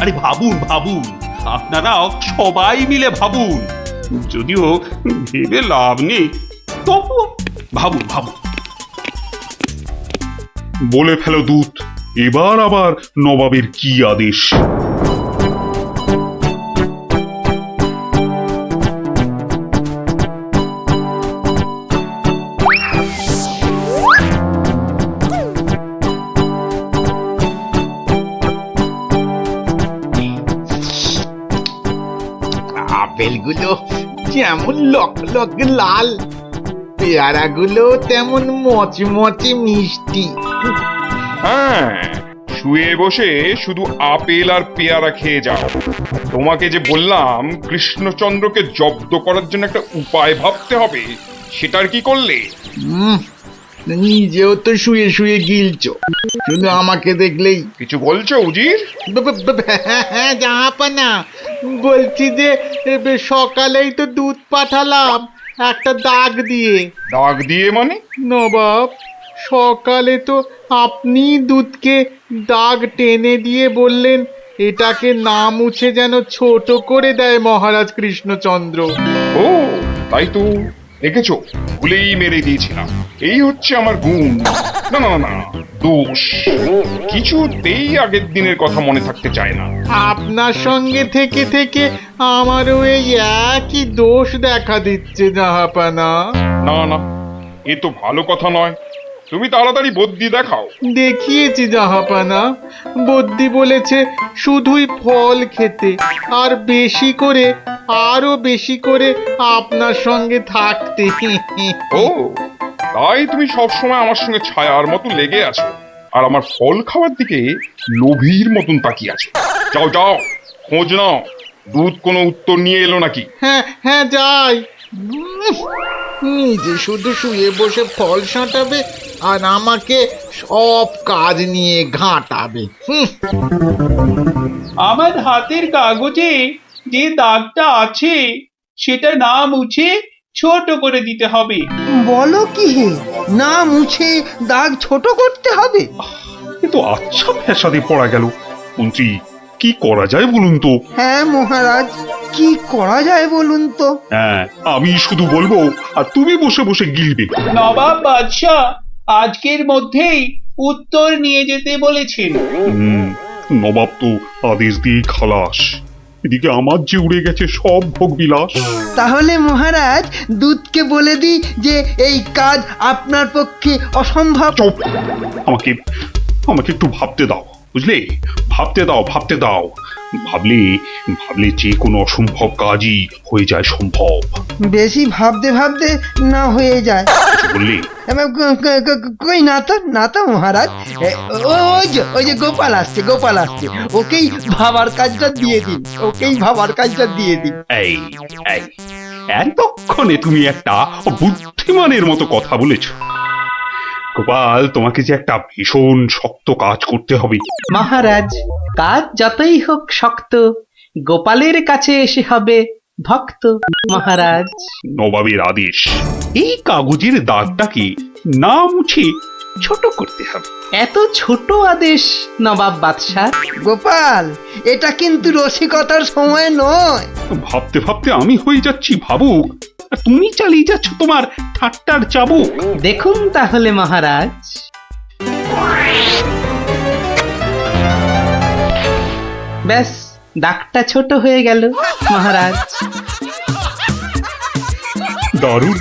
আরে ভাবুন ভাবুন, আপনারাও সবাই মিলে ভাবুন। যদিও ভেবে লাভ নেই, তবুও ভাবুন ভাবুন। বলে ফেলো দূত, এবার আবার নবাবের কি আদেশ? আপেলগুলো যেমন লক লক লাল, পেয়ারাগুলো তেমন মচমচে মিষ্টি। হ্যাঁ, শুয়ে বসে শুধু আপেল আর পেয়ারা খেয়ে যাও। তোমাকে যে বললাম কৃষ্ণচন্দ্রকে জব্দ করার জন্য একটা উপায় ভাবতে হবে, সেটার কি করলে? নিজেও তো শুয়ে শুয়ে গিলছো, শুধু আমাকে দেখলেই। কিছু বলছো উজির? হ্যাঁ জাহাপানা, বলছি যে সকালেই তো দুধ পাঠালাম একটা দাগ দিয়ে। দাগ দিয়ে মানে? নবাব, সকালে তো আপনি দুধকে দাগ টেনে দিয়ে বললেন এটাকে না মুছে যেন ছোট করে দেয় মহারাজ কৃষ্ণচন্দ্র। ও তাই তো, দেখেছো, ভুলেই মেরে দিয়েছিলাম। এই হচ্ছে আমার গুণ, না না না দোষ। কিছুতেই আগের দিনের কথা মনে থাকতে চায় না। আপনার সঙ্গে থেকে থেকে আমারও এই একই দোষ দেখা দিচ্ছে জাহাপানা। না না, এ তো ভালো কথা নয়। তুমি তাড়াতাড়ি বদ্যি দেখাও। দেখিয়েছি জাহাপানা, বদ্যি বলেছে শুধুই ফল খেতে, আর বেশি করে, আরো বেশি করে আপনার সঙ্গে থাকতে। ও তাই তুমি সবসময় আমার সঙ্গে ছায়ার মতো লেগে আছো, আর আমার ফল খাওয়ার দিকে লোভীর মতন তাকিয়ে আছো। যাও যাও, খোঁজ নাও, দুধ কোনো উত্তর নিয়ে এলো নাকি। হ্যাঁ হ্যাঁ যাই। নিজে শুধু শুয়ে বসে ফল সাঁটাবে আর আমাকে সব কাজ নিয়ে ঘাঁটাবে। আমার হাতের কাগজে যে দাগটা আছে সেটা না মুছে ছোট করে দিতে হবে। বলো কি হে, না মুছে দাগ ছোট করতে হবে? এ তো আচ্ছা ফ্যাসাদে পড়া গেল। মন্ত্রী, কি করা যায় বলুন তো? হ্যাঁ মহারাজ, কি করা যায় বলুন তো? হ্যাঁ, আমি শুধু বলবো আর তুমি বসে বসে গিলবে। নবাব বাদশাহ আজকের মধ্যেই উত্তর নিয়ে যেতে বলেছেন। হুম, নবাব তো আদেশ দিয়ে খালাস। এদিকে আমার যে উড়ে গেছে সব ভোগ বিলাস। তাহলে মহারাজ দুধকে বলে দিই যে এই কাজ আপনার পক্ষে অসম্ভব। চুপ! আমাকে আমাকে একটু ভাবতে দাও, বুঝলে? ভাবতে দাও, ভাবতে দাও। ভাবলে ভাবলে যে কোনো অসম্ভব কাজই হয়ে যায় সম্ভব। বেশি ভাবতে ভাবতে না হয়ে যায়। কিছু বললে? কই না তো, না তো মহারাজ। ওই যে গোপাল আসছে, গোপাল আসছে, ওকেই ভাবার কাজটা দিয়ে দিন, ওকেই ভাবার কাজটা দিয়ে দিন। এই এই এতক্ষণে তুমি একটা বুদ্ধিমানের মতো কথা বলেছ। গোপাল, তোমাকে যে একটা ভীষণ শক্ত কাজ করতে হবে। মহারাজ, কাজ যতই হোক শক্ত, গোপালের কাছে এসে হবে ভক্ত। মহারাজ, নবাবের আদেশ, এই কাগজের দাগটাকে না মুছে ছোট করতে হবে। এত ছোট আদেশ নবাব বাদশাহ? গোপাল, এটা কিন্তু রসিকতার সময় নয়। ভাবতে ভাবতে আমি হয়ে যাচ্ছি ভাবুক, আর তুমি চালিয়ে যাচ্ছ তোমার ঠাট্টার চাবুক। দেখুন তাহলে মহারাজ। ব্যাস, দাগটা ছোট হয়ে গেল মহারাজ। দারুণ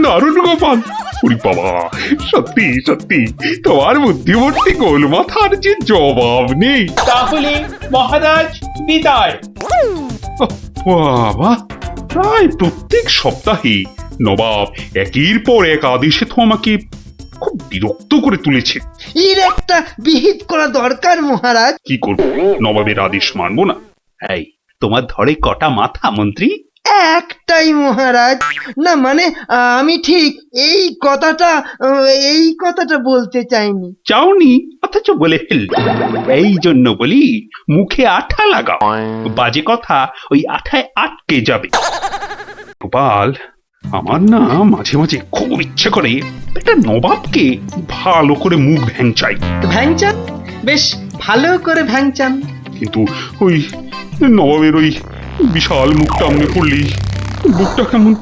দারুণ গোপাল! ওরে বাবা, সত্যি সত্যি তোমার বুদ্ধিমূর্তি গোল মাথার যে জবাব নেই। তাহলে মহারাজ বিদায়। বাবা, প্রায় প্রত্যেক সপ্তাহে নবাব একের পর এক আদেশে তো আমাকে খুব বিরক্ত করে তুলেছে। এর একটা বিহিত করা দরকার মহারাজ। কি করব, নবাবের আদেশ মানবো না? এই, তোমার ধরে কটা মাথা মন্ত্রী? একটাই মহারাজ। না মানে আমি ঠিক এই কথাটা বলতে চাইনি। চাওনি অথচ বলে ফেললে। এই জন্য বলি, মুখে আঠা লাগাও, বাজে কথা ওই আঠায় আটকে যাবে। গোপাল, আমার না মাঝে মাঝে খুব ইচ্ছে করে একটা নবাবকে ভালো করে মুখ ভ্যাংচাই। ভ্যাংচান, বেশ ভালো করে ভ্যাংচান। কিন্তু ওই নবাবের ওই বিশাল মুখটা মনে পড়লেই বুকটা কেমন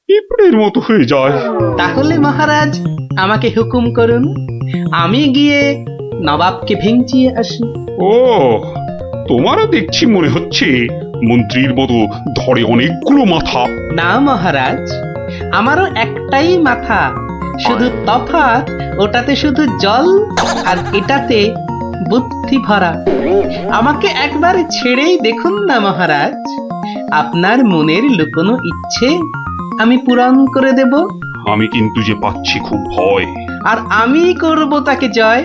পিঁপড়ের মতো হয়ে যায়। তাহলে মহারাজ আমাকে হুকুম করুন, আমি গিয়ে নবাবকে ভেঙচিয়ে আসি। ও, তোমারও দেখছি মনে হচ্ছে মন্ত্রীর মতো ধরে অনেকগুলো মাথা। না মহারাজ, আমারও একটাই মাথা, শুধু তফাৎ ওটাতে শুধু জল আর এটাতে বুদ্ধি ভরা। আমাকে একবার ছেড়েই দেখুন না মহারাজ, আপনার মনের লুকোনো ইচ্ছে আমি পূরণ করে দেব। আমি কিন্তু যে পাচ্ছি খুব ভয়। আর আমি করব তাকে জয়।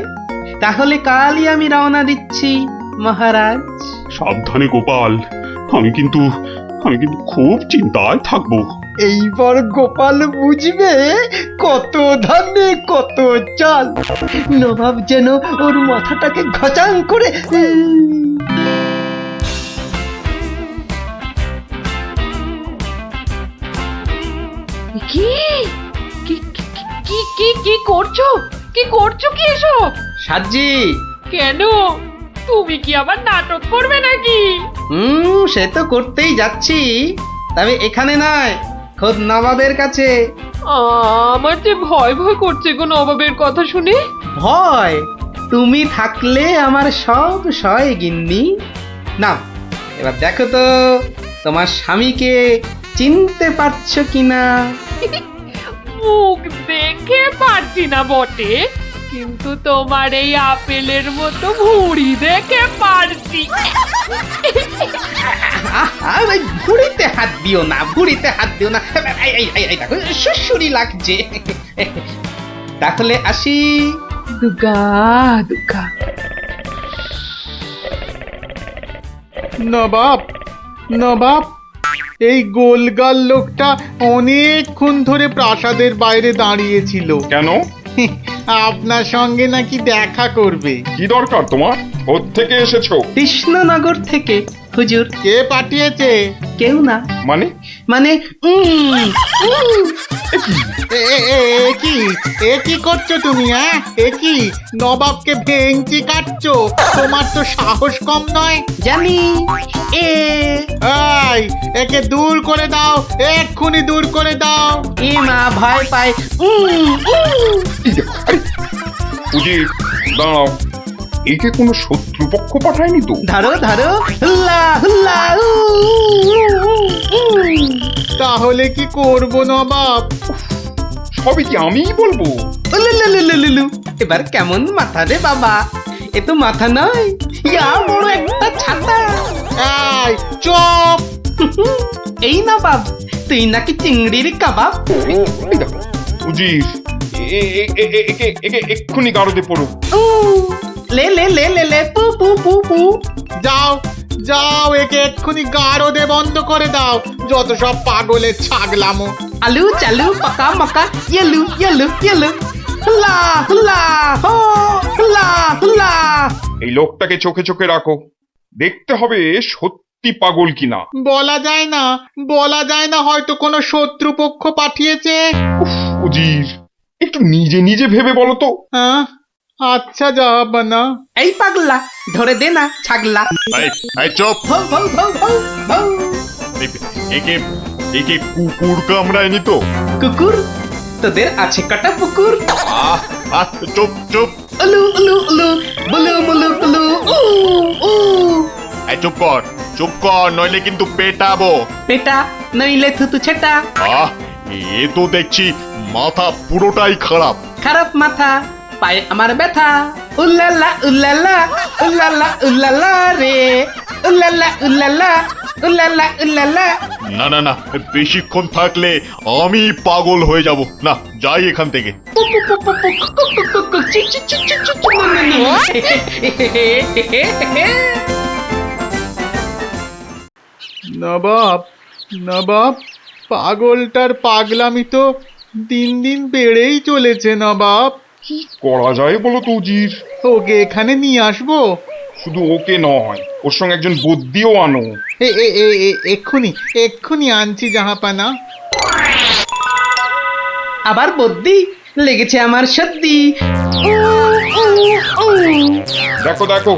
তাহলে কালই আমি রওনা দিচ্ছি মহারাজ। সাবধানে গোপাল, আমি কিন্তু খুব চিন্তায় থাকবো। এইবার গোপাল বুঝবে কত ধানে কত চাল। নবাব যেন ওর মাথাটাকে ঘচাং করে কি কি কি কি কি করছো? কি করছো কি এসব? সাজি, কেন? তুমি কি আবার নাটক করবে নাকি? সে তো করতেই যাচ্ছি, তবে এখানে নয়, খোদ নবাবের কাছে। আমার যে ভয় ভয় করছে গো নবাবের কথা শুনে। ভয়? তুমি থাকলে আমার সব সয় গিন্নি। না, এবার দেখো তো তোমার স্বামীকে চিনতে পারছো কিনা। মুখ দেখে পারছি না বটে, কিন্তু তোমার এই আপেলের মতো ভুঁড়ি দেখে পারছি। ওই ভুড়িতে হাত দিও না, ভুড়িতে হাত দিও না। এই দেখো সুসুরি লাগছে। তাহলে আসি। দুগা দুগা। নবাব, নবাব, এই গোলগাল লোকটা অনেকক্ষণ ধরে প্রাসাদের বাইরে দাঁড়িয়েছিল। কেন? আপনার সঙ্গে নাকি দেখা করবে। কি দরকার তোমার? থেকে এসেছো? কৃষ্ণনগর থেকে হুজুর। কে পাঠিয়েছে? কেউ না। মানে? মানে এ কি করছো তুমি? হ্যাঁ, এ কি নবাবকে ভেঙচি কাটছো? তোমার তো সাহস কম নয়। জানি। এই, একে দূর করে দাও, এক্ষুনি দূর করে দাও। এ মা ভয় পায়। উজির, দাঁড়াও, একে কোনো শত্রুপক্ষ পাঠায়নি তো? ধরো ধরো, হুল্লা হুল্লা। তাহলে কি করবো নবাব? সবই কি আমিই বলবো? উলুলুলুলুলু। এবার কেমন মাথা রে বাবা, এ তো মাথা নয়, ইয়া বড় একটা ছাতা। এই চুপ! এই না বাব, তুই নাকি চিংড়ির কাবাব। এই দেখো, উজির, একে এক্ষুনি গারদে পড়ো। লে লে লে লে লে পু পু পু পু। যাও যাও, একে এক্ষুনি গারদে বন্ধ করে দাও। যত সব পাগলের ছাগলামো। আলু চালু পাকা মাকা ইয়েলু ইয়েলু ইয়েলু। হুল্লা হুল্লা হো, হুল্লা হুল্লা। এই লোকটাকে চোখে চোখে রাখো, দেখতে হবে সত্যি পাগল কিনা। বলা যায় না, বলা যায় না, হয়তো কোনো শত্রুপক্ষ পাঠিয়েছে। উজির, একটু নিজে নিজে ভেবে বলো তো। হ্যাঁ, আচ্ছা জাহাপানা। এই পাগলা, ধরে দে না ছাগলা। এই চুপ! ভৌ ভৌ ভৌ ভৌ ভৌ। একে কুকুর কামড়ায়নি তো? কুকুর? তোদের আছে কটা পুকুর? চুপ চুপ! উলু উলু উলু, বুলু মুলু কুলু, উ উ। এই চুপ কর, নইলে কিন্তু পেটাবো। পেটা নইলে থুতু ছেটা। এ তো দেখছি মাথা পুরোটাই খারাপ। খারাপ মাথা, পায়ে আমার ব্যথা। উল্লালা উল্লালা, উল্লালা উল্লালা রে, উল্লালা উল্লালা, উল্লালা উল্লালা। না, বেশিক্ষণ থাকলে আমি পাগল হয়ে যাব। না, যাই এখান থেকে। নবাব, নবাব, পাগলটার পাগলামি তো দিন দিন বেড়েই চলেছে নবাব। কি করা যায় বলো তো উজির? ওকে এখানে নিয়ে আসবো? শুধু ওকে নয়, ওর সঙ্গে একজন বদ্যিও আনো। এক্ষুনি এক্ষুনি আনছি জাহাপানা। আবার বদ্যি লেগেছে আমার সর্দি। দেখো দেখো,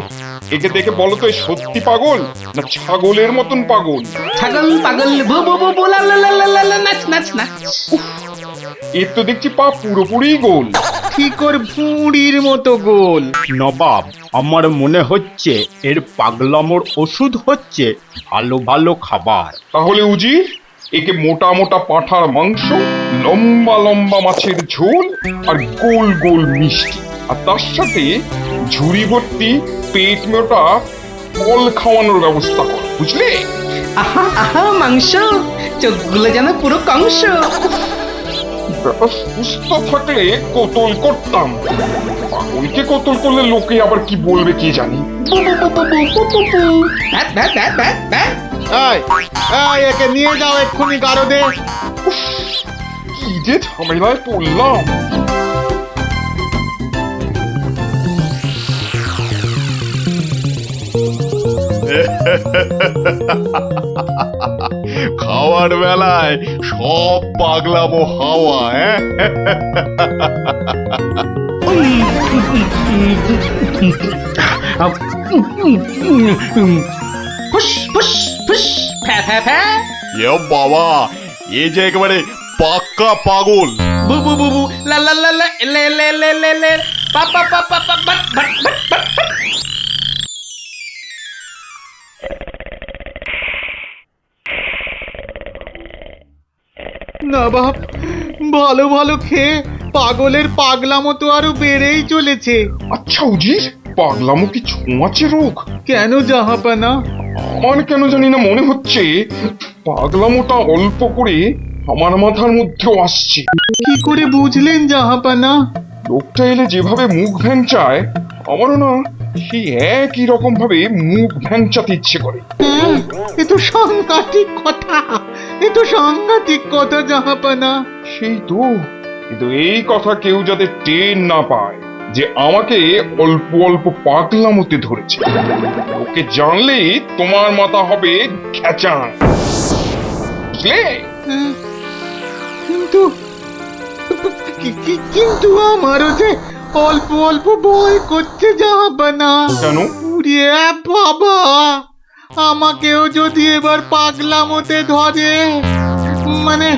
একে দেখে বলো তো এ সত্যি পাগল না ছাগলের মতন পাগল? ছাগল পাগল বু বু বু বু লা লা লা লা লা লা, নাচ নাচ নাচ। এর তো দেখছি পা পুরোপুরি গোল। ঠিকর ভুঁড়ির মতো গোল। নবাব, আমার মনে হচ্ছে এর পাগলামোর ওষুধ হচ্ছে ভালো ভালো খাবার। তাহলে উজির, একে মোটা মোটা পাঁঠার মাংস, লম্বা লম্বা মাছের ঝোল আর গোল গোল মিষ্টি, আর তার সাথে ঝুড়ি ভর্তি পেট মোটা ফল খাওয়ানোর ব্যবস্থা কর, বুঝলে? আহা আহা মাংস, চোখগুলো যেন পুরো কংস। ব্যাপার সুস্থ থাকলে কতল করতাম, পাগলকে কতল করলে লোকে আবার কি বলবে কে জানি। বু বু বু বু বু বু বু বু। Bat bat bat bat bat. এই একে নিয়ে যাও এক্ষুনি গারদে। কি যে ঝামেলায় পড়লাম। খাওয়ার বেলায় সব পাগলামো হাওয়া, হ্যাঁ? ফুস ফুস ফুস ফ্যা ফ্যা ফ্যা। এ বাবা, এ যে একেবারে পাক্কা পাগল। বু বু বু বু লা লা লা লা লে লে লে লে লে পা পা পা পা পা বাট বাট বাট বাট। নবাব, ভালো ভালো খেয়ে পাগলের পাগলামো তো আরো বেড়েই চলেছে। আচ্ছা উজির, পাগলামো কি ছোঁয়াচে রোগ? কেন জাহাপানা? আমার কেন জানি না মনে হচ্ছে পাগলামোটা অল্প করে আমার মাথার মধ্যেও আসছে। কি করে বুঝলেন জাহাপানা? লোকটা এলে যেভাবে মুখ ভ্যাংচায়, আমারও না সেই একই রকম ভাবে মুখ ভ্যাংচাতে ইচ্ছে করে। হ্যাঁ, এ তো সাংঘাতিক কথা, এ তো সাংঘাতিক কথা জাহাপানা। সেই তো, কিন্তু এই কথা কেউ যাতে টের না পায় যে আমাকে অল্প অল্প পাগলামোতে ধরেছে, ওকে জানলেই তোমার মাথা হবে খেচান, বুঝলে? হ্যাঁ, কিন্তু কিন্তু আমারও যে অল্প অল্প ভয় করছে জাহাপানা। কেন? উড়িয়ে বাবা, আমাকেও যদি এবার পাগলামোতে ধরে, মানে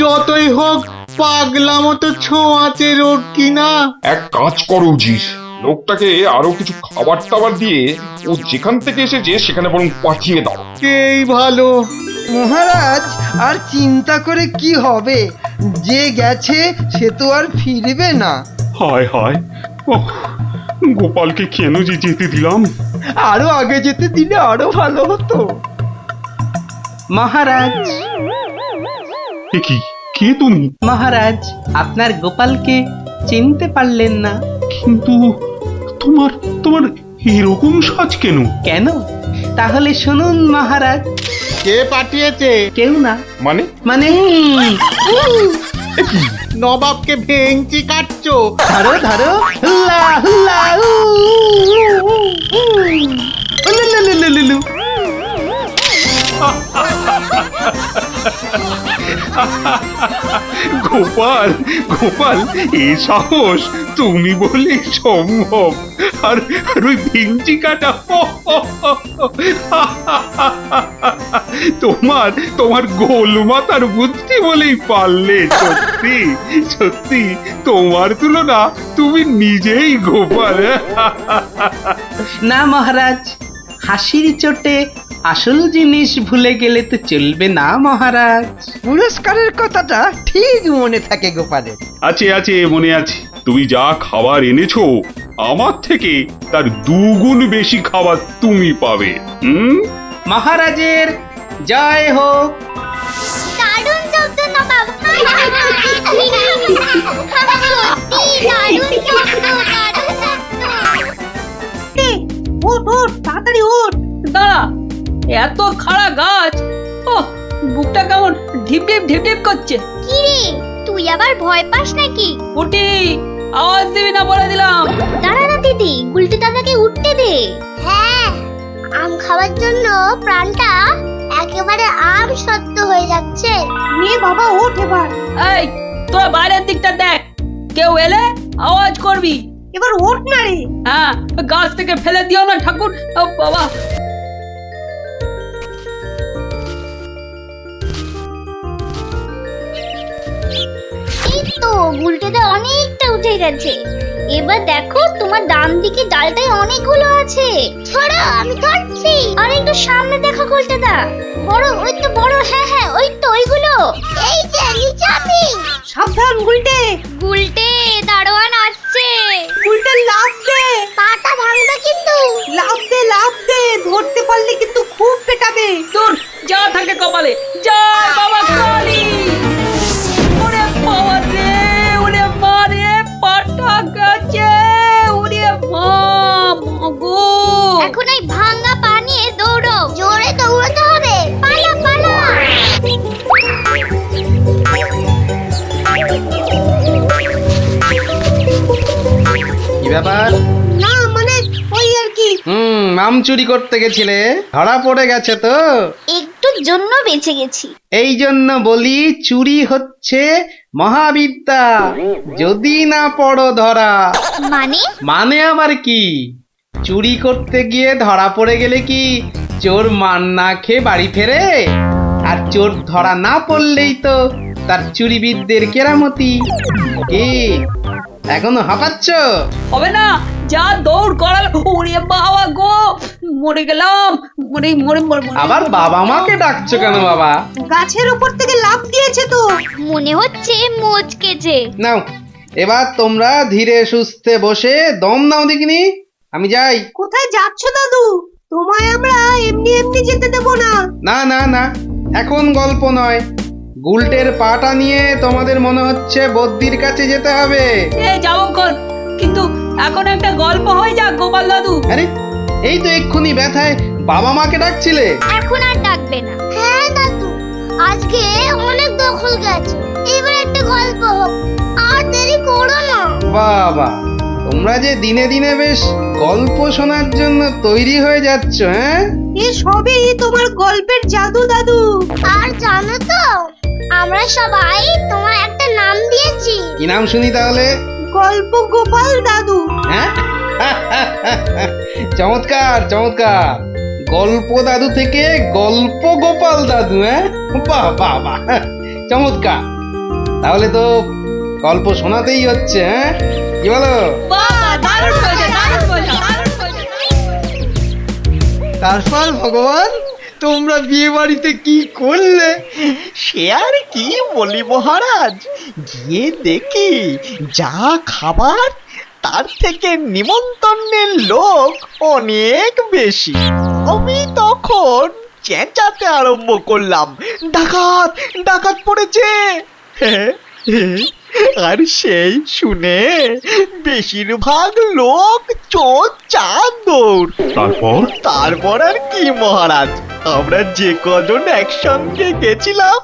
যতই হোক পাগলামো তো ছোঁয়াচে রোগ কিনা। এক কাজ করো উজির, লোকটাকে আরো কিছু খাবার টাবার দিয়ে ও যেখান থেকে এসেছে সেখানে বরং পাঠিয়ে দাও। এই ভালো। মহারাজ, আর চিন্তা করে কি হবে? যে গেছে সে তো আর ফিরবে না। হায় হায়, ওহ, গোপালকে কেন যে যেতে দিলাম? আরো আগে যেতে দিলে আরো ভালো হতো। মহারাজ, এ কি, কে তুমি? মহারাজ, আপনার গোপালকে চিনতে পারলেন না? কিন্তু তোমার তোমার এরকম সাজ কেন? কেন? তাহলে শুনুন মহারাজ। কে পাঠিয়েছে? কেউ না। মানে? মানে নবাবকে ভেঙচি কাটছো? ধরো ধরো, হুল্লা হুল্লা উ, উ, উ, উ। উলু, লু, লু, লু, লু, লু। গোপাল, গোপাল, এ সাহস তুমি বলে সম্ভব? আর আর ওই ভিঞ্চি কাটা, তোমার তোমার গোল মাথার বুদ্ধি বলেই পারলে। সত্যি সত্যি, তোমার তুলনা তুমি নিজেই গোপাল। না মহারাজ, হাসির চোটে আসল জিনিস ভুলে গেলে তো চলবে না মহারাজ। পুরস্কারের কথাটা ঠিক মনে থাকে গোপালের। আছে আছে, মনে আছে। তুমি যা খাবার এনেছো আমার থেকে তার দুগুণ বেশি খাবার তুমি পাবে। মহারাজের জয় হোক। দারুণ শব্দ নবাব। সত্যি দারুণ শব্দ, দারুণ শব্দ। উঠ উঠ, তাড়াতাড়ি উঠ। দাঁড়া, এত খাড়া গাছ, ও বুকটা কেমন ঢিপ ঢিপ ঢিপ ঢিপ করছে। কি রে, তুই আবার ভয় পাস নাকি? উঠি, আওয়াজ দিবি না বলে দিলাম। দাঁড়া না দিদি, উল্টে দাদাকে উঠতে দে। হ্যাঁ, আম খাওয়ার জন্য প্রাণটা একেবারে আম সত্য হয়ে যাচ্ছে। নে বাবা, ওঠ এবার। এই, তোরা বাইরের দিকটা দেখ, কেউ এলে আওয়াজ করবি। এবার ওঠ না রে। হ্যাঁ, গাছ থেকে ফেলে দিও না ঠাকুর। ও বাবা, এই তো গুলটেটা অনেকটা উঠে গেছে। এবার দেখো তোমার ডান দিকে ডালটায় অনেকগুলো আছে। ছড়া, আমি ধরছি। আর একটু সামনে দেখো গুলটেটা, বড়, ওই তো বড়। হ্যাঁ হ্যাঁ, ওই তো ওইগুলো। এই যে নিচে আমি। সাবধান গুলটে। গুলটে, দারোয়ান আসছে। গুলটে লাফ দে, পাটা ভাঙবে কিন্তু। লাফ দে, লাফ দে। ধরতে পারলে কিন্তু খুব পেটাবে। দূর, যা থাকে কপালে। জয় বাবা কালী। ওরে বাবা রে, ওরে মা রে, পাটা গেছে। ওরে মা, মাগো। এখন এই ভাঙা পা নিয়ে দৌড়ো। জোরে দৌড়াতে হবে। পালা পালা। কি ব্যাপার? না মানে ওই আর কি। আম চুরি করতে গেছিলে, ধরা পড়ে গেছে তো। একটুর জন্য বেঁচে গেছি। এই জন্য বলি, চুরি হচ্ছে মহাবিদ্যা, যদি না পড়ো ধরা। মানে? মানে আবার কি? চুরি করতে গিয়ে ধরা পড়ে গেলে কি চোর মান না খেয়ে বাড়ি ফেরে? আর চোর ধরা না পড়লেই তো তার চুরিবিদদের কেরামতি। কি এখনো হাঁপাচ্ছ? হবে না, যা দৌড় করাল। ওরে বাবা গো, মরে গেলাম। মরে মরে মরে মরে। আবার বাবা মাকে ডাকছো কেন বাবা? গাছের উপর থেকে লাফ দিয়েছে তো। মনে হচ্ছে মুচকেছে। নাও, এবার তোমরা ধীরে সুস্থে বসে দম নাও দেখিনি। আমি যাই। কোথায় যাচ্ছ দাদু? তোমায় আমরা এমনি এমনি যেতে দেব না। না না না, এখন গল্প নয়। গুলটের পাটা নিয়ে তোমাদের মনে হচ্ছে বদ্যির কাছে যেতে হবে। এ যাবো কোন, কিন্তু এখন একটা গল্প হয়ে যাক গোপাল দাদু। আরে, এই তো এক্ষুনি ব্যথায় বাবা মাকে ডাকছিলে। এখন আর ডাকবে না। হ্যাঁ দাদু, আজকে অনেক দখল গেছে। এবার একটা গল্প হোক, আর দেরি করো না। বাবা, তোমরা যে দিনে দিনে বেশ গল্প শোনার জন্য তৈরি হয়ে যাচ্ছ। হ্যাঁ, এ সবই তোমার গল্পের জাদু দাদু। আর জানো তো, আমরা সবাই তোমার একটা নাম দিয়েছি। কি নাম শুনি তাহলে? গল্প গোপাল দাদু। হ্যাঁ, চমৎকার চমৎকার। গল্প দাদু থেকে গল্প গোপাল দাদু। হ্যাঁ, বাহ বাহ বাহ, চমৎকার। তাহলে তো গল্প শোনাতেই হচ্ছে। হ্যাঁ, কি বলো? বাহ, দারুণ মজা, দারুণ মজা, দারুণ মজা। তারপর ভগবান, তোমরা বিয়ে বাড়িতে কি করলে? সে আর কি বলি মহারাজ, গিয়ে দেখি যা খাবার তার থেকে নিমন্ত্রণের লোক অনেক বেশি। আমি তখন চেঁচাতে আরম্ভ করলাম, ডাকাত ডাকাত পড়েছে। আর সেই শুনে বেশিরভাগ লোক চোর চাঁদর। তারপর আর কি মহারাজ, আমরা যে কজন একসঙ্গে গেছিলাম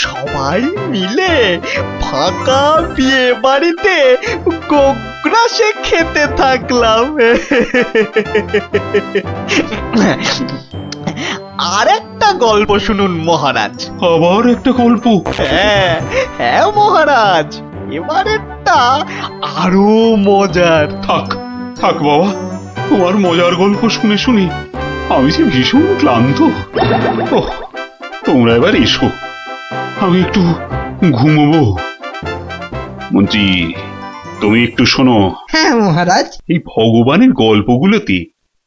সবাই মিলে ফাঁকা বিয়ে বাড়িতে গোগ্রাসে খেতে থাকলাম। আর একটা গল্প শুনুন মহারাজ। আবার একটা গল্প? হ্যাঁ হ্যাঁ মহারাজ, এবারেরটা আরো মজার। থাক থাক বাবা, তোমার মজার গল্প শুনে শুনে আমি যে ভীষণ ক্লান্ত। ওহ, তোমরা এবার এসো, আমি একটু ঘুমোবো। মন্ত্রী, তুমি একটু শোনো। হ্যাঁ মহারাজ। এই ভগবানের গল্পগুলোতে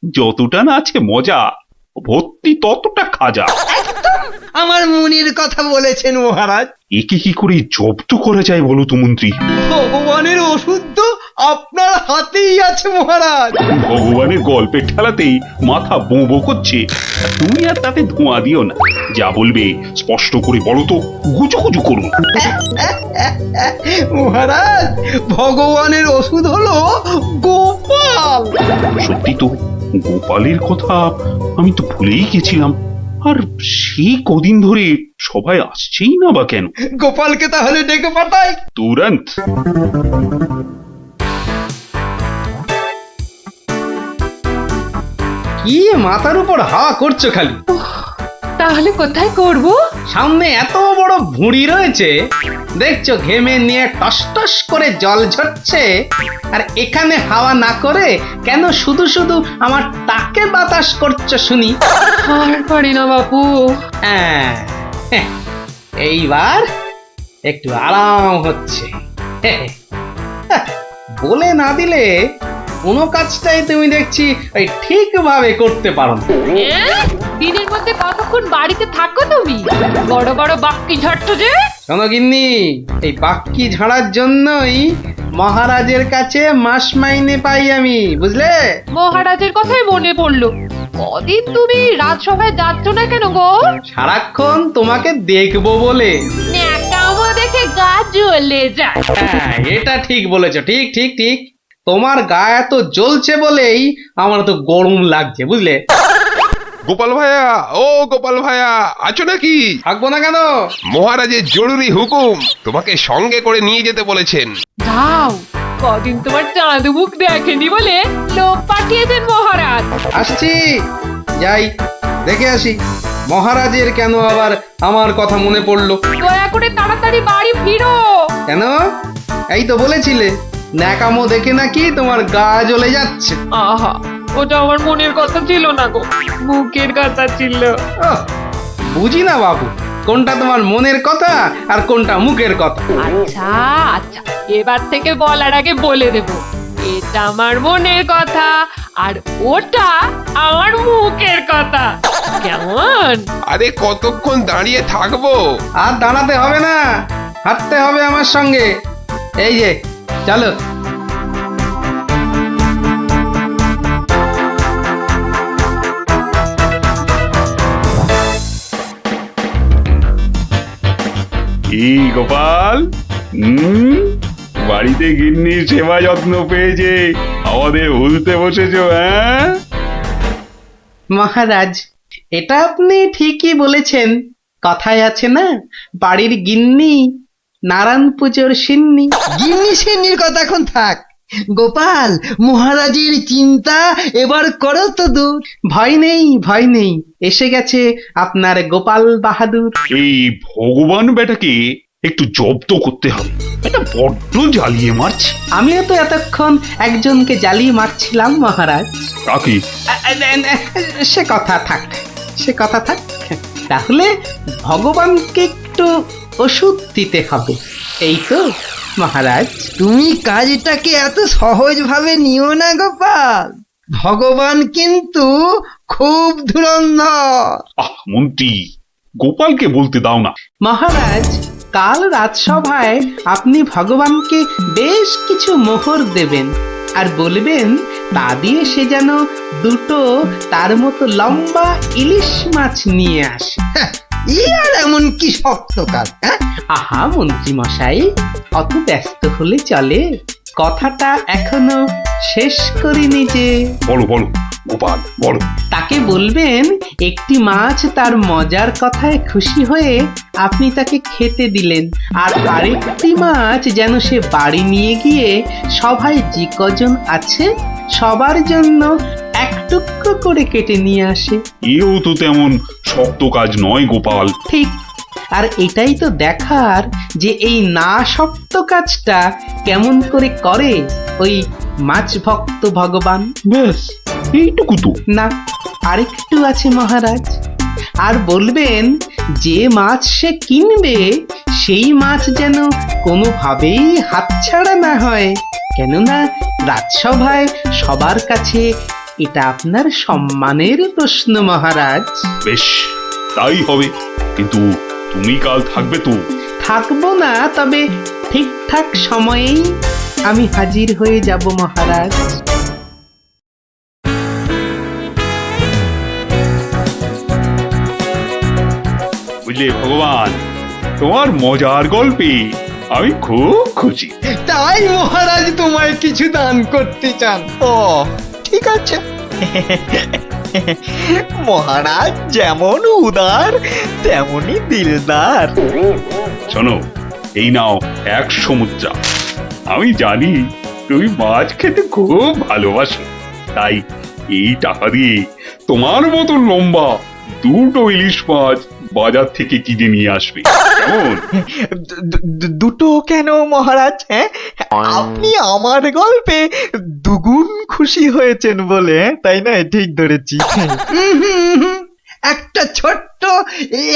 যতটা না আছে মজা, ভর্তি ততটা খাজা। আমার মনের কথা বলেছেন মহারাজ। একে কি করে জব্দ করা যায় বলো তো মন্ত্রী? ভগবানের ওষুধ তো আপনার হাতেই আছে মহারাজ। ভগবানের গল্পের ঠেলাতেই মাথা বোঁ করছে, আর তুমি আর তাতে ধোঁয়া দিও না। যা বলবে স্পষ্ট করে বলো তো, গুজুগুজু করুন। মহারাজ, ভগবানের ওষুধ হলো গোপাল। সত্যি তো, গোপালের কথা আমি তো ভুলেই গেছিলাম। আর সেই কদিন ধরে সবাই আসছেই না বা কেন? গোপালকে তাহলে ডেকে পাঠাই তুরন্ত। কি মাথার উপর হাওয়া করছো খালি? তাহলে কোথায় করব? সামনে এত বড় ভুঁড়ি রয়েছে, দেখছো ঘেমে নিয়ে টস টস করে জল ঝরছে, আর এখানে হাওয়া না করে কেন শুধু শুধু আমার তাকে বাতাস করছো শুনি? আর পারি না বাপু। হ্যাঁ, এইবার একটু আরাম হচ্ছে। বলে না দিলে কোনো কাজটাই তুমি দেখছি ওই ঠিকভাবে করতে পারো না। দিনের মধ্যে কতক্ষণ বাড়িতে থাকো তুমি? বড় বড় বাক্কি ঝাড়ছো যে। শোনো গিন্নি, এই বাক্কি ঝাড়ার জন্যই মহারাজের কাছে মাস মাইনে পাই আমি, বুঝলে? মহারাজের কথাই মনে পড়লো। কদিন তুমি রাজসভায় যাচ্ছ না কেন গো? সারাক্ষণ তোমাকে দেখবো বলে। ন্যাকামো দেখে গা জ্বলে যায়। হ্যাঁ, এটা ঠিক বলেছো, ঠিক ঠিক ঠিক। তোমার গা এত জ্বলছে বলেই আমার তো গরম লাগছে, বুঝলে? গোপাল ভাইয়া, ও গোপাল ভাইয়া, আছো নাকি? থাকবো না কেন? মহারাজের জরুরি হুকুম, তোমাকে সঙ্গে করে নিয়ে যেতে বলেছেন। যাও, কদিন তোমার চাঁদ মুখ দেখেনি বলে লোক পাঠিয়েছেন মহারাজ। আসছি, যাই দেখে আসি মহারাজের কেন আবার আমার কথা মনে পড়লো। দয়া করে তাড়াতাড়ি বাড়ি ফিরো। কেন? এই তো বলেছিলে ন্যাকামো দেখে নাকি তোমার গা জ্বলে যাচ্ছে। আহা, ওটা আমার মনের কথা ছিল না গো, মুখের কথা ছিল। ওহ, বুঝি না বাবু, কোনটা তোমার মনের কথা আর কোনটা মুখের কথা। আচ্ছা আচ্ছা, এবার থেকে বলার আগে বলে দেব, এটা আমার মনের কথা আর ওটা আমার মুখের কথা। কেমন? আরে কতক্ষণ দাঁড়িয়ে থাকবো? আর দাঁড়াতে হবে না, হাঁটতে হবে আমার সঙ্গে। এই যে চলো। কি গোপাল, বাড়িতে গিন্নির সেবা যত্ন পেয়েছে আমাদের ভুলতে বসেছো? হ্যাঁ মহারাজ, এটা আপনি ঠিকই বলেছেন। কথায় আছে না, বাড়ির গিন্নি নারায়ণ পুজোর সিন্নি। গিন্নি সেনির কথা এখন থাক। গোপাল, মহারাজের চিন্তা এবার করো তো দূর। ভয় নেই, ভয় নেই, এসে গেছে আপনার গোপাল বাহাদুর। এই ভগবান বেটাকে একটু জব্দ করতে হবে, এটা বড্ড জ্বালিয়ে মারছে। আমিও তো এতক্ষণ একজনকে জ্বালিয়ে মারছিলাম মহারাজ। কাকে? সে কথা থাক, সে কথা থাক। তাহলে ভগবানকে একটু ওষুধ দিতে হবে, এই তো মহারাজ। তুমি কাজটাকে এত সহজ ভাবে নিও না গোপাল, ভগবান কিন্তু খুব ধুরন্ধর। মন্ত্রী, গোপালকে বলতে দাও না। মহারাজ, কাল রাজসভায় আপনি ভগবানকে বেশ কিছু মোহর দেবেন আর বলবেন তা দিয়ে সে যেন দুটো তার মতো লম্বা ইলিশ মাছ নিয়ে আসে। ই আর এমন কি শক্ত কাজ? আহা মন্ত্রী মশাই, অত ব্যস্ত হলে চলে? কথাটা এখনো শেষ করিনি যে। বলো বলো গোপাল, বলো। তাকে বলবেন একটি মাছ তার মজার কথায় খুশি হয়ে আপনি তাকে খেতে দিলেন, আর আরেকটি মাছ যেন সে বাড়ি নিয়ে গিয়ে সবাই যে কজন আছে সবার জন্য এক টুকরো করে কেটে নিয়ে আসে। এও তো তেমন শক্ত কাজ নয় গোপাল। ঠিক, আর এটাই তো দেখার যে এই না শক্ত কাজটা কেমন করে করে ওই মাছ ভক্ত ভগবান। ব্যাস এইটুকু তো? না, আরেকটু আছে মহারাজ। আর বলবেন যে মাছ সে কিনবে সেই মাছ যেন কোনোভাবেই হাতছাড়া না হয়, কেননা রাজসভায় সবার কাছে এটা আপনার সম্মানের প্রশ্ন মহারাজ। বেশ, তাই হবে, কিন্তু তুমি কাল থাকবে তো? থাকবো না, তবে ঠিকঠাক সময়েই আমি হাজির হয়ে যাব মহারাজ। বুঝলে ভগবান, তোমার মজার গল্পে আমি খুব খুশি। তাই মহারাজ তোমায় কিছু দান করতে চান? ও ঠিক আছে। মহারাজ যেমন উদার তেমনি দিলদার। শোনো, এই নাও 100 মুদ্রা। আমি জানি তুমি মাছ খেতে খুব ভালোবাসো, তাই এই টাকা দিয়ে তোমার মতো লম্বা দুটো ইলিশ মাছ বাজার থেকে কিনে নিয়ে আসবে কেমন? দুটো কেন মহারাজ? হ্যাঁ, আপনি আমার গল্পে দুগুণ খুশি হয়েছেন বলে, তাই না? ঠিক ধরেছি। একটা ছোট্ট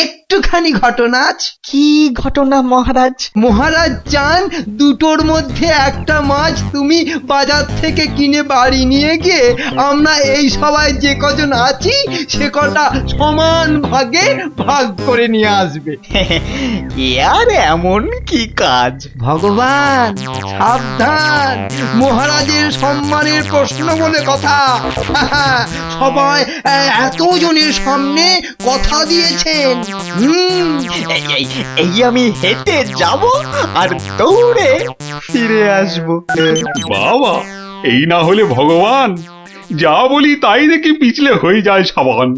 একটুখানি ঘটনা আছে। কি ঘটনা মহারাজ? মহারাজ চান দুটোর মধ্যে একটা মাছ তুমি বাজার থেকে কিনে বাড়ি নিয়ে গিয়ে আমরা এই সবাই যে কজন আছি সে কটা সমান ভাগে ভাগ করে নিয়ে আসবে। আর এমন কি কাজ? ভগবান সাবধান, মহারাজের সম্মানের প্রশ্ন বলে কথা। সবাই এতজনের সামনে কথা দিয়েছেন। এই আমি হেঁটে যাব আর দৌড়ে ফিরে আসবো। বাবা, এই না হলে ভগবান, যা বলি তাই দেখি পিছলে হয়ে যায় সাবান।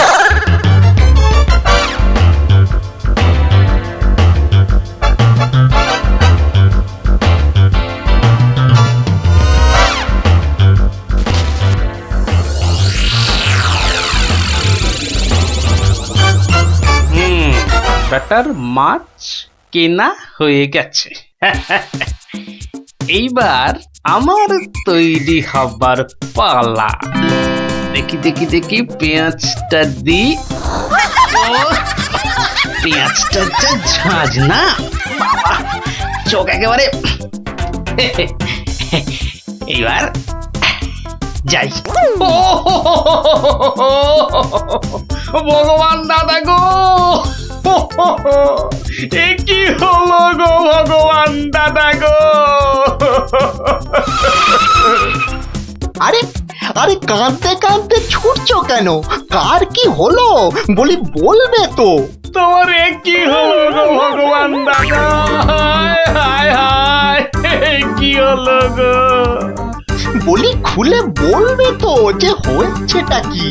বেটার মাছ কেনা হয়ে গেছে। এইবার আমার তৈরি হবার পালা। দেখি দেখি দেখি পেঁয়াজটা দি। পেঁয়াজটা যা ঝাঁজ না, বাবা চোখ একেবারে। এইবার যাই। ভগবান দাদা গো, এ কি হলো গো ভগবান দাদা গো? আরে আরে কাঁদতে কাঁদতে ছুটছো কেন? কার কি হলো বলি, বলবে তো। তোমার এ কি হলো গো ভগবান দাদা? হায় হায়, কি হলো গো? বলি খুলে বলবে তো যে হয়েছেটা কি?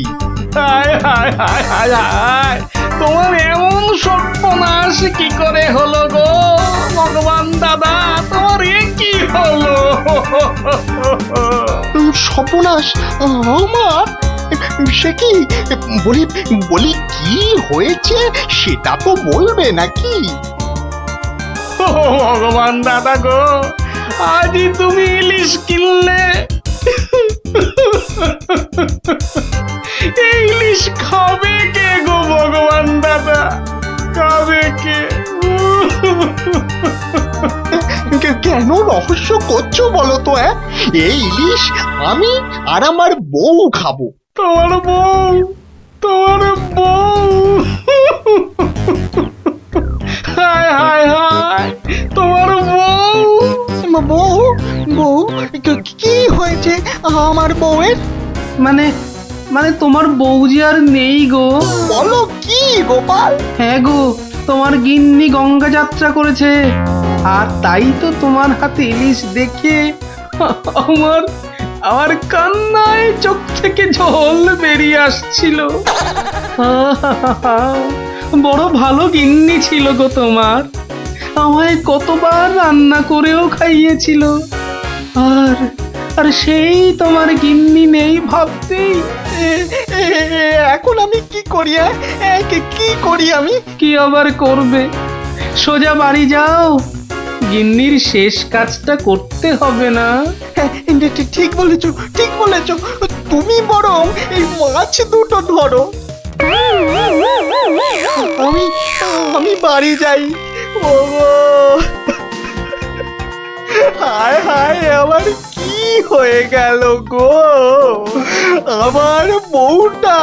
হায় হায় হায় হায় হায়, তোমার এমন সর্বনাশ কি করে হলো গো ভগবান দাদা? তোমার এ কি হলো? সর্বনাশ আমার? সে কি? বলি বলি কি হয়েছে সেটা তো বলবে নাকি? ভগবান দাদা গো, আজই তুমি ইলিশ কিনলে। এই ইলিশ খাবে কে গো ভগবান দাদা? খাবে কে? কেন রহস্য করছো বলো তো? এই ইলিশ আমি আর আমার বউ খাবো। তোমার বউ? তোমার বউ? হায় হায় হায়, তোমার বউ? বউ? বউ কি হয়েছে আমার বউয়ের? মানে মানে তোমার বউ যে আর নেই গো। বলো কি গোপাল? হ্যাঁ গো, তোমার গিন্নি গঙ্গা যাত্রা করেছে, আর তাই তো তোমার হাতে ইলিশ দেখে আমার আমার কান্নায় চোখ থেকে জল বেরিয়ে আসছিল। বড় ভালো গিন্নি ছিল গো তোমার, আমায় কতবার রান্না করেও খাইয়েছিল। আর আর সেই তোমার গিন্নি নেই ভাবতেই এখন আমি কি করি? কি করি আমি? কি আবার করবে, সোজা বাড়ি যাও, গিন্নির শেষ কাজটা করতে হবে না? ঠিক বলেছো, ঠিক বলেছো। তুমি বরং এই মাছ দুটো ধরো, আমি বাড়ি যাই। ওগো হায় হায়, আমার কি হয়ে গেল গো? আমার বউটা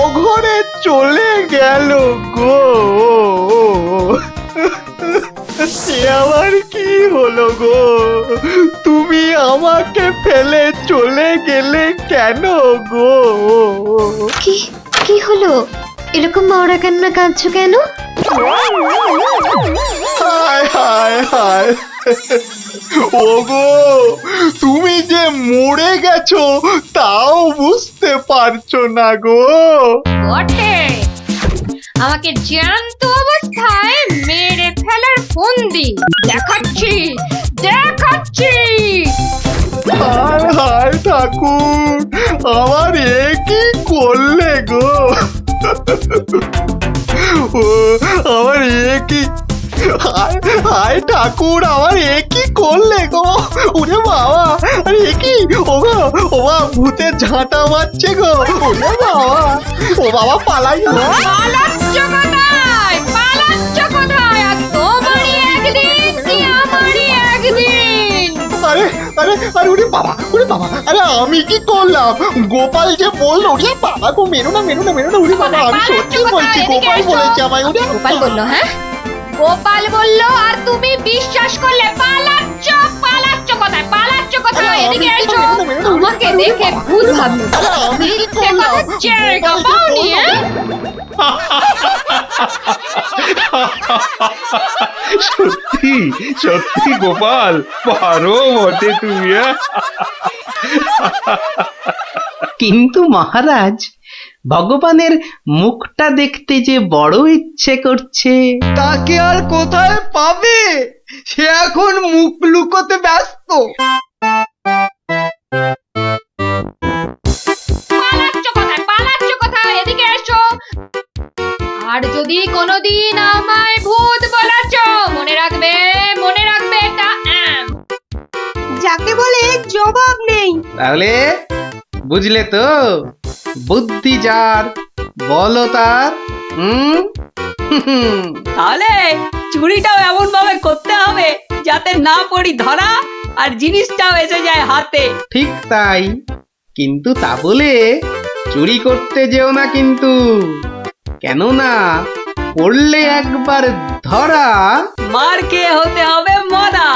অঘরে চলে গেল গো। সে আবার কি হলো গো? তুমি আমাকে ফেলে চলে গেলে কেন গো? কি কি হলো? এরকম মরা কান্না কাঁদছো কেন? হায় হায় হায়, ওগো তুমি যে মরে গেছো তাও বুঝতে পারছো না গো? বটে, আমাকে জ্যান্ত অবস্থায় মেরে ফেলার ফন্দি দেখাচ্ছি দেখাচ্ছি। হায় হায় ঠাকুর, আমার এ কি করলে গো? কি হায় হায় ঠাকুর, আমার এ কি করলে গো? ওরে বাবা, আরে এ কি? ও গো, ও বাবা, ভূতে ঝাঁটা মারছে গো। ওরে বাবা, ও বাবা, পালাই গো। পালাচ্ছ কোথায়? পালাচ্ছ কোথায়? আর তোমারই একদিন কি আমারই একদিন? আরে আরে আরে, ওরে বাবা, ওরে বাবা, আরে আমি কি করলাম? গোপাল যে বললো, ওরে বাবা গো, মেরো না, মেরো না, মেরো না, ওরে বাবা, আমি সত্যি বলছি, গোপাল বলেছে আমায়। ওরে গোপাল বললো? হ্যাঁ, গোপাল বললো আর তুমি বিশ্বাস করলে? পালাচ্ছ, পালাচ্ছ কোথায়? পালাচ্ছ কোথায়? এদিকে এসো, আমাকে দেখে ভূত ভাবলো। আমি কি মিথ্যে কথা জায়গা পাওনি, হ্যাঁ? সত্যি সত্যি গোপাল, পারো বটে তুমি। কিন্তু মহারাজ, ভগবানের মুখটা দেখতে যে বড় ইচ্ছে করছে। তাকে আর কোথায় পাবে? সে এখন মুখ লুকোতে ব্যস্ত। পালাচ্ছ কোথায়? পালাচ্ছ কোথায়? এদিকে এসো। আর যদি কোনোদিন আমায় ভূত বলেছ, মনে রাখবে, মনে রাখবে এটা। যাকে বলে জবাব নেই। তাহলে বুঝলে তো, বুদ্ধি যার, বলো তার। তাহলে চুরিটাও এমন ভাবে করতে হবে যাতে না পড়ি ধরা আর জিনিসটাও এসে যায় হাতে। ঠিক তাই, কিন্তু তা বলে চুরি করতে যেও না কিন্তু, কেননা পড়লে একবার ধরা। মার খেয়ে হতে হবে মরা।